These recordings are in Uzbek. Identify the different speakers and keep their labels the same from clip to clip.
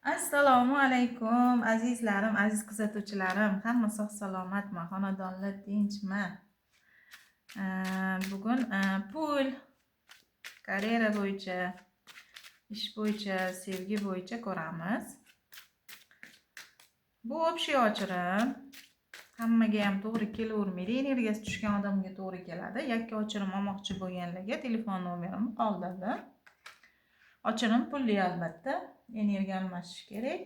Speaker 1: Assalomu alaykum azizlarim, aziz kuzatuvchilarim. Hamma sog' salomatmi? Xonadonlar tinchmi? Bugun pul, karyera bo'yicha, ish bo'yicha, sevgi bo'yicha ko'ramiz. Bu общий ochirim. Hammaga ham to'g'ri kelavermaydi. Energiyasi tushgan odamga to'g'ri keladi. Yakka ochirim olmoqchi bo'lganlarga telefon nomerimni qoldirdim. Ochirim pulli albatta. Energiya almashish kerak.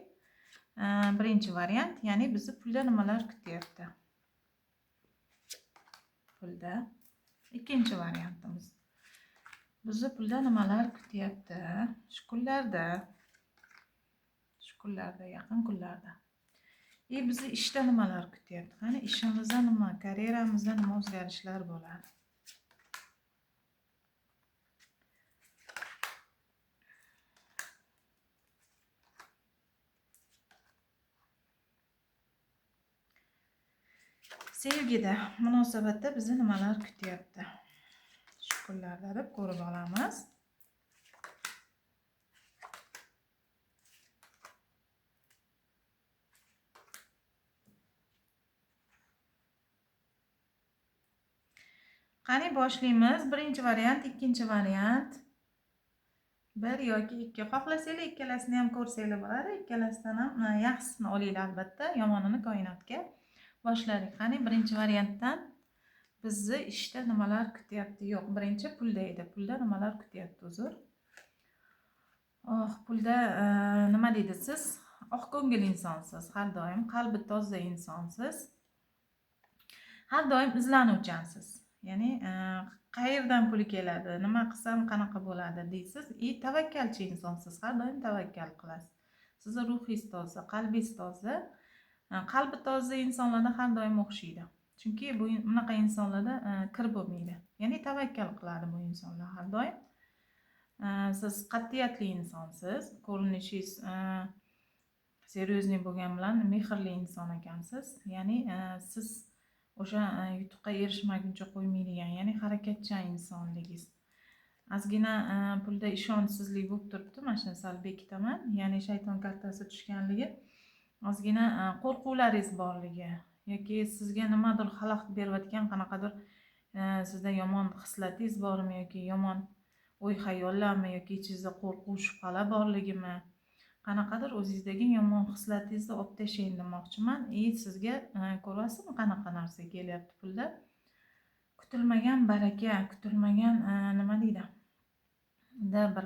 Speaker 1: Birinchi variant, ya'ni bizni pulda nimalar kutyapti? Pulda. Ikkinchi variantimiz. Bizni pulda nimalar kutyapti? Shu kunlarda, yaqin kunlarda. Bizni ishda nimalar kutyapti? Qani ishimizda nima, karyeramizda nima o'zgarishlar bo'ladi? Sevgida, munosabatda bizni nimalar kutyapti? Shu kunlarda deb ko'rib olamiz. Qani boshlaymiz. Birinchi variant, ikkinchi variant. Bir yoki ikki. Xohlasanglar ikkalasini ham ko'rsanglar bo'ladi. Ikkalasidan ham yaxshisini olinglar albatta, yomonini koinotga. Boshladik. Qani birinchi variantdan bizni ishda nimalar kutyapti? Yo'q, birinchi pulda edi. Pulda nimalar kutyapti uzr? Pulda nima deydi siz? Oqko'ngil insonsiz, har doim qalbi toza insonsiz. Har doim izlanuvchansiz. Ya'ni qayerdan pul keladi, nima qilsam qanaqa bo'ladi deysiz. Tavakkalchi insonsiz, har doim tavakkal qilasiz. Sizni ruhingiz toza, qalbingiz toza. Qalbi toza insonlarda har doim o'xshaydi. Chunki bunaqa insonlarda kir bo'lmaydi. Ya'ni tavakkal qiladi bu insonlar har doim. Siz qat'iyatli insonsiz, ko'rinishingiz seryozni bo'lgan bilan mehrli inson ekansiz. Ya'ni siz o'sha yutuqqa erishmaguncha qo'ymaydigan, ya'ni harakatchan insonligingiz. Ozgina pulda ishonchsizlik bo'lib turibdi. Mana shuni sal bekitaman. Ya'ni shayton kartasi tushganligi, ozgina qo'rquvlaringiz borligi yoki sizga nimadir xalaqit berayotgan qanaqadir sizda yomon hislatingiz bormi yoki yomon o'y-xayollarmi yoki ichingizda qo'rquv, shubhalar borligimi? Qanaqadir o'zingizdagi yomon hislatingizni olib tashlang demoqchiman. Sizga ko'rasizmi qanaqa narsa kelyapti pulda? Kutilmagan baraka, kutilmagan nima deydi? Bir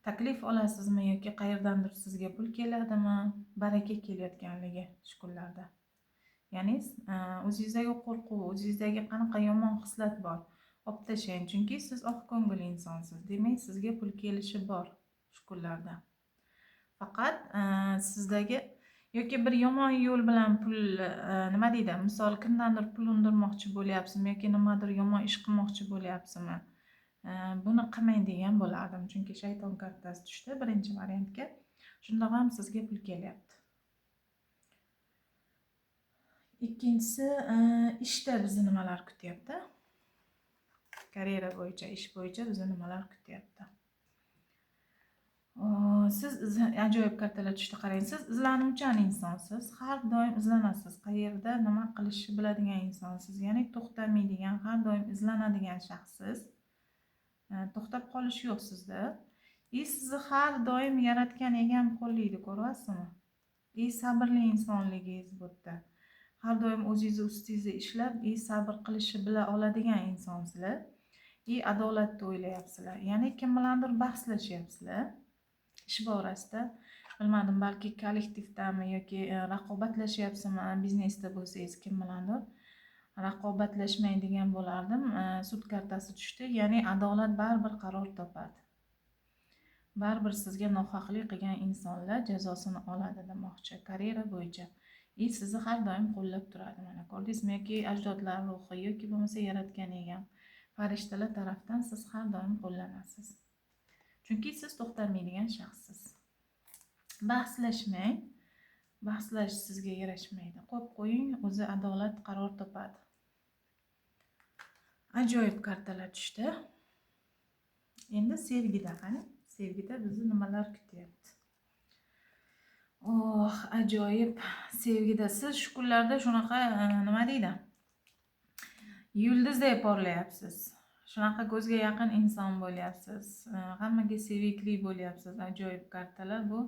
Speaker 1: taklif olasizmi yoki qayerdandir sizga pul keladimi? Baraka kelayotganligi shu kunlarda. Ya'ni o'zingizdagi qo'rquv, o'zingizdagi qanaqa yomon hislat bor, olib tashlang. Chunki siz oqko'ngil insonsiz. Demak, sizga pul kelishi bor shu kunlarda. Faqat sizdagi yoki bir yomon yo'l bilan pul nima deydi? Misol kimdandir pul undirmoqchi bo'lyapsizmi yoki nimadir yomon ish qilmoqchi bo'lyapsizmi? Buni qilmang degan bo'lardim. Chunki shayton kartasi tushdi birinchi variantga. Shunda ham sizga pul kelyapti. Ikkinchisi, ishda bizni nimalar kutyapti? Karyera bo'yicha, ish bo'yicha bizni nimalar kutyapti? Siz ajoyib kartalar tushdi, qarang. Siz izlanuvchan insonsiz. Har doim izlanasiz. Qayerda nima qilishni biladigan insonsiz. Ya'ni to'xtamaydigan, har doim izlanadigan shaxssiz. To'xtab qolish yo'q sizda. Sizni har doim yaratgan egam qo'llaydi, ko'ryapsizmi? Sabrli insonligingiz bu yerda. Har doim o'zingizni ustingizda ishlab, sabr qilishni bila oladigan insonsizlar. Adolatni o'ylayapsizlar. Ya'ni kim bilandir bahslashyapsizlar. Ish borasida, bilmadim, balki kollektivdami yoki raqobatlashyapsizmi, biznesda bo'lsangiz kim bilandir raqobatlashmaydigan bo'lardim. Sud kartasi tushdi. Ya'ni adolat baribir qaror topadi. Baribir sizga nohaqlik qilgan insonlar jazosini oladi demoqchi. Karyera bo'yicha sizni har doim qo'llab turadi. Mana ko'rdingizmi, yoki ajdodlar ruhi yoki bo'lmasa yaratgan egam, farishtalar tarafdan siz har doim qo'llanasiz. Chunki siz to'xtamaydigan shaxssiz. Bahslashmang. Bahslash sizga yarashmaydi. Qo'yib qo'ying, o'zi adolat qaror topadi. Ajoyib kartalar tushdi. Endi sevgida qani? Sevgida bizni nimalar kutyapti? Oh, ajoyib sevgida siz shu kunlarda shunaqa nima deydi? Yulduzday porlayapsiz. Shunaqa ko'zga yaqin inson bo'lyapsiz. Hammaga sevikli bo'lyapsiz. Ajoyib kartalar bu.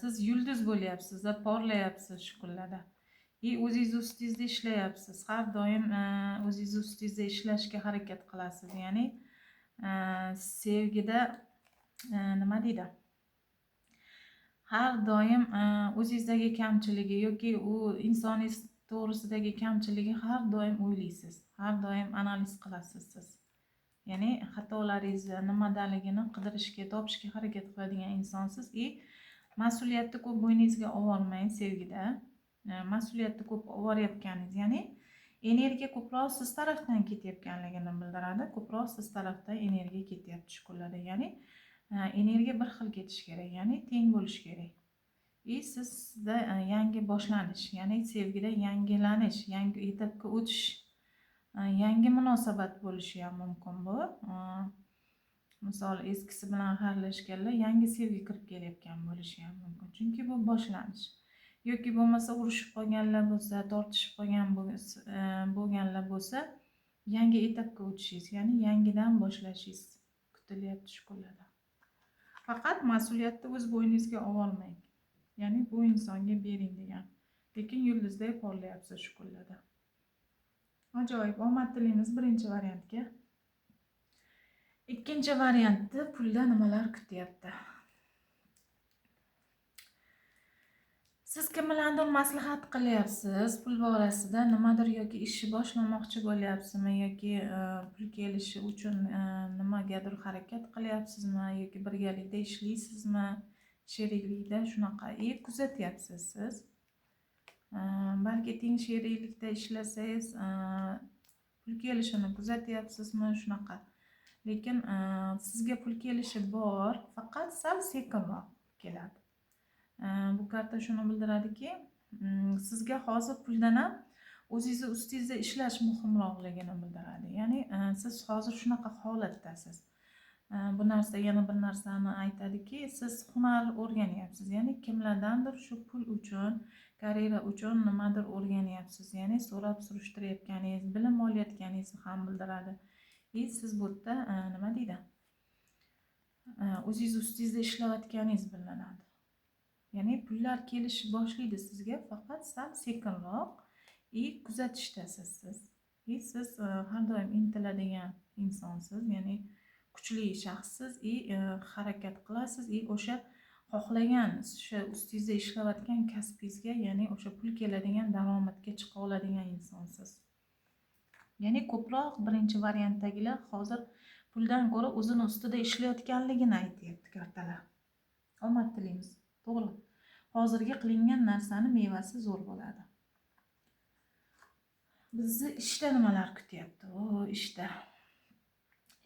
Speaker 1: Siz yulduz bo'lyapsiz va porlayapsiz shu kunlarda. O'zingiz ustingizda ishlayapsiz. Har doim o'zingiz ustingizda ishlashga harakat qilasiz. Ya'ni sevgida nima deydi? Har doim o'zingizdagi kamchiligi yoki u insoningiz to'g'risidagi kamchiligi har doim o'ylaysiz. Har doim analiz qilasiz siz. Ya'ni xatolaringizni nimadaligini qidirishga, topishga harakat qiladigan insonsiz. Mas'uliyatni ko'p bo'yningizga olmang sevgida. Mas'uliyatni ko'p olayotganingiz, ya'ni energiya ko'proq siz tarafdan ketayotganligini bildiradi. Ko'proq siz tarafdan energiya ketyapti shu kunlarda. Ya'ni energiya bir xil ketish kerak, ya'ni teng bo'lish kerak. Sizda yangi boshlanish, ya'ni sevgida yangilanish, yangi etapga o'tish, yangi munosabat bo'lishi ham mumkin bu. Misol eskisi bilan xayrlashganlar yangi sevgi kirib kelayotgan bo'lishi ham mumkin. Chunki bu boshlanish. Yoki bo'lmasa urushib qolganlar bo'lsa, tortishib qolgan bo'lganlar bo'lsa, yangi etapga o'tishingiz, ya'ni yangidan boshlashingiz kutilyapti shu kunlarda. Faqat mas'uliyatni o'z bo'yningizga olmang. Ya'ni bu insonga bering degan. Lekin yulduzday porlayapsiz shu kunlarda. Ajoyib, omad tilaymiz birinchi variantga. Ikkinchi variantda pulda nimalar kutyapti? Siz kim bilandir maslahat qilyapsiz, pul borasida nimadir yoki ishni boshlamoqchi bo'lyapsizmi yoki pul kelishi uchun nimagadir harakat qilyapsizmi yoki birgalikda ishlaysizmi, sheriklikda shunaqa kuzatyapsiz siz. Balki teng sheriklikda ishlasangiz pul kelishini kuzatyapsizmi shunaqa. Lekin sizga pul kelishi bor, faqat sal sekinroq keladi. Bu karta shuni bildiradiki, sizga hozir puldan ham o'zingizni ustingizda ishlash muhimroqligini bildiradi. Ya'ni siz hozir shunaqa holatdasiz. Bu narsa yana bir narsani aytadiki, siz hunar o'rganyapsiz. Ya'ni kimlardandir shu pul uchun, karyera uchun nimadir o'rganyapsiz. Ya'ni so'rab surishtirayotganingiz, bilim olayotganingizni ham bildiradi. Siz bu yerda nima deydi? O'zingiz ustingizda ishlayotganingiz bilinadi. Ya'ni pullar kelishi boshlaydi sizga, faqat sal sekinroq kuzatishdasiz siz. Siz har doim intiladigan insonsiz, ya'ni kuchli shaxssiz, harakat qilasiz, o'sha xohlagan, o'sha ustingizda ishlayotgan kasbingizga, ya'ni o'sha pul keladigan daromadga chiqa oladigan insonsiz. Ya'ni ko'proq birinchi variantdagilar hozir puldan ko'ra o'zini ustida ishlayotganligini aytyapti kartalar. Omad tilaymiz. To'g'ri. Hozirgi qilingan narsani mevasi zo'r bo'ladi. Bizni ishda nimalar kutyapti?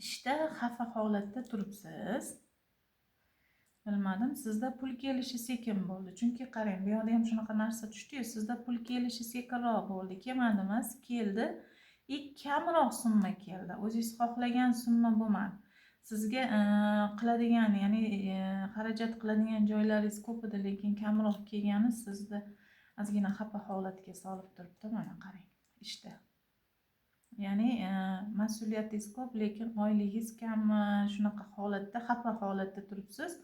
Speaker 1: Ishda xafa holatda turibsiz. Bilmadim, sizda pul kelishi sekin bo'ldi. Chunki qarang, bu yerda ham shunaqa narsa tushdi-yu, sizda pul kelishi sekinroq bo'ldi. Kelmadi emas, keldi. Kamroq summa keldi. O'zingiz xohlagan summa bo'lmadi. Sizga qiladigan, ya'ni xarajat qiladigan joylaringiz ko'p edi, lekin kamroq kelgani sizni ozgina xafa holatga solib turibdi. Mana qarang, ishda. Ya'ni mas'uliyatingiz ko'p, lekin oyligingiz kam, shunaqa holatda, xafa holatda turibsiz.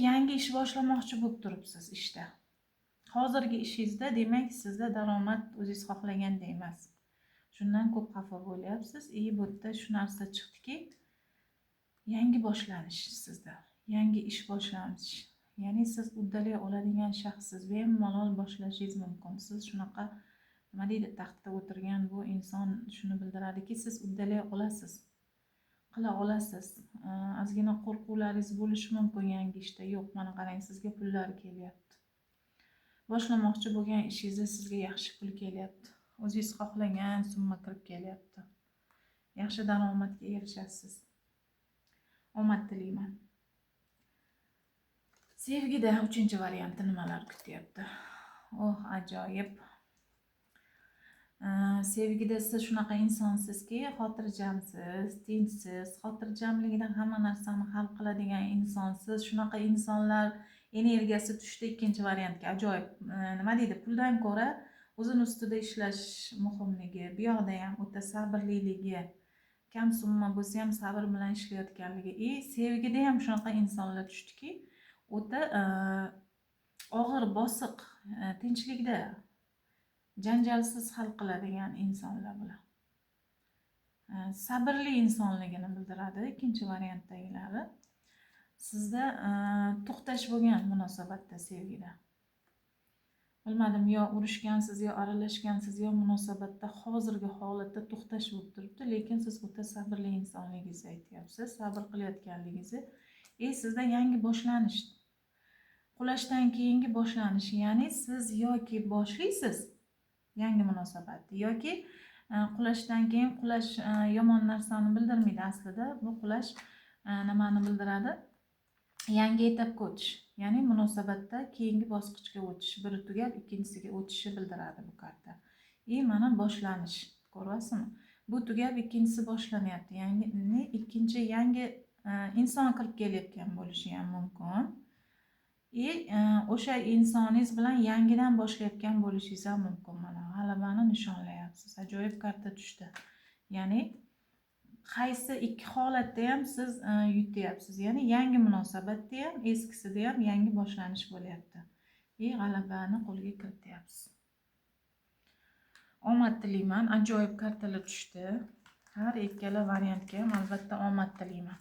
Speaker 1: Yangi ish boshlamoqchi bo'lib turibsiz ishda. Hozirgi ishingizda, demak, sizda daromad o'zingiz xohlaganda emas. Shundan ko'p xafa bo'lyapsiz. Bu yerda shu narsa chiqdiki, yangi boshlanish sizda. Yangi ish boshlanish. Ya'ni siz uddalay oladigan shaxssiz, bemalol boshlashingiz mumkin. Siz shunaqa nima deydi, taxtda o'tirgan bu inson shuni bildiradiki, siz uddalay olasiz. Qila olasiz. Ozgina qo'rquvlaringiz bo'lishi mumkin yangi ishda. Yo'q, mana qarang, sizga pullar kelyapti. Boshlamoqchi bo'lgan ishingizda sizga yaxshi pul kelyapti. O'zingiz xohlagan summa kirib kelyapti. Yaxshi daromadga erishasiz. Omad tilayman. Sevgida 3-variantda nimalar kutyapti? Ajoyib. Sevgida siz shunaqa insonsizki, xotirjamsiz, tinchsiz, xotirjamligidan hamma narsani hal qiladigan insonsiz. Shunaqa insonlar energiyasi tushdi ikkinchi variantga. Ajoyib. Nima deydi? Puldan ko'ra o'zini ustida ishlash muhimligi, bu yoqda ham o'ta sabrliligi, kam summa bo'lsa ham sabr bilan ishlayotganligi, sevgida ham shunaqa insonlar tushdiki, o'ta og'ir, bosiq, tinchlikda, janjalsiz hal qiladigan insonlar bular. Sabrli insonligini bildiradi ikkinchi variantdagilari. Sizda to'xtash bo'lgan munosabatda, sevgida. Bilmadim, yo urushgansiz, yo aralashgansiz, yo munosabatda hozirgi holatda to'xtash bo'lib turibdi, lekin siz o'ta sabrli insonligingizni aytyapsiz, sabr qilayotganligingizni. Sizda yangi boshlanish, qulashdan keyingi boshlanish, ya'ni siz yoki boshlaysiz yangi munosabatni, yoki qulashdan keyin, qulash yomon narsani bildirmaydi aslida. Bu qulash nimani bildiradi? Yangi etapga o'tish, ya'ni munosabatda keyingi bosqichga o'tish, biri tugab ikkinchisiga o'tishni bildiradi bu karta. Mana boshlanish, ko'ryapsizmi? Bu tugab ikkinchisi boshlanyapti. Ya'ni ikkinchi yangi inson kirib kelayotgan bo'lishi ham mumkin. O'sha insoningiz bilan yangidan boshlayotgan bo'lishingiz ham mumkin. Mana g'alabani nishonlayapsiz. Ajoyib karta tushdi. Ya'ni qaysi ikki holatda ham siz yutyapsiz. Ya'ni yangi munosabatda ham, eskisida ham yangi boshlanish bo'lyapti. G'alabani qo'lga kirityapsiz. Omad tilayman. Ajoyib kartalar tushdi. Har ikkala variantga ham albatta omad tilayman.